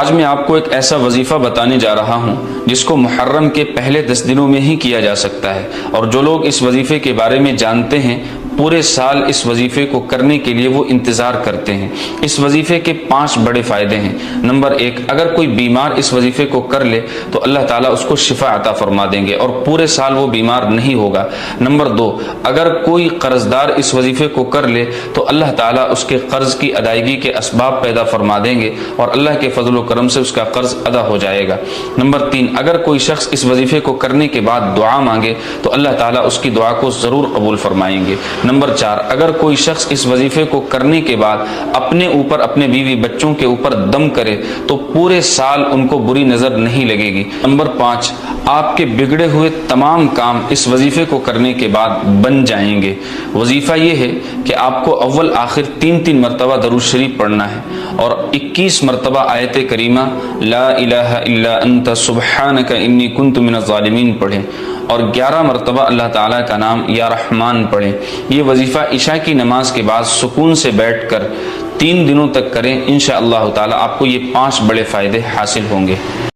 آج میں آپ کو ایک ایسا وظیفہ بتانے جا رہا ہوں جس کو محرم کے پہلے 10 دنوں میں ہی کیا جا سکتا ہے، اور جو لوگ اس وظیفے کے بارے میں جانتے ہیں پورے سال اس وظیفے کو کرنے کے لیے وہ انتظار کرتے ہیں۔ اس وظیفے کے 5 بڑے فائدے ہیں۔ نمبر 1، اگر کوئی بیمار اس وظیفے کو کر لے تو اللہ تعالیٰ اس کو شفا عطا فرما دیں گے اور پورے سال وہ بیمار نہیں ہوگا۔ نمبر 2، اگر کوئی قرض دار اس وظیفے کو کر لے تو اللہ تعالیٰ اس کے قرض کی ادائیگی کے اسباب پیدا فرما دیں گے اور اللہ کے فضل و کرم سے اس کا قرض ادا ہو جائے گا۔ نمبر 3، اگر کوئی شخص اس وظیفے کو کرنے کے بعد دعا مانگے تو اللہ تعالیٰ اس کی دعا کو ضرور قبول فرمائیں گے۔ نمبر 4، اگر کوئی شخص اس وظیفے کو کرنے کے بعد اپنے اوپر، اپنے بیوی بچوں کے اوپر دم کرے تو پورے سال ان کو بری نظر نہیں لگے گی۔ نمبر 5، آپ کے بگڑے ہوئے تمام کام اس وظیفے کو کرنے کے بعد بن جائیں گے۔ وظیفہ یہ ہے کہ آپ کو اول آخر 3 مرتبہ درود شریف پڑھنا ہے اور 21 مرتبہ آیت کریمہ لا الہ الا انت سبحانک انی کنت من الظالمین پڑھیں اور 11 مرتبہ اللہ تعالیٰ کا نام یا رحمان پڑھیں۔ یہ وظیفہ عشاء کی نماز کے بعد سکون سے بیٹھ کر 3 دنوں تک کریں، انشاءاللہ تعالیٰ آپ کو یہ 5 بڑے فائدے حاصل ہوں گے۔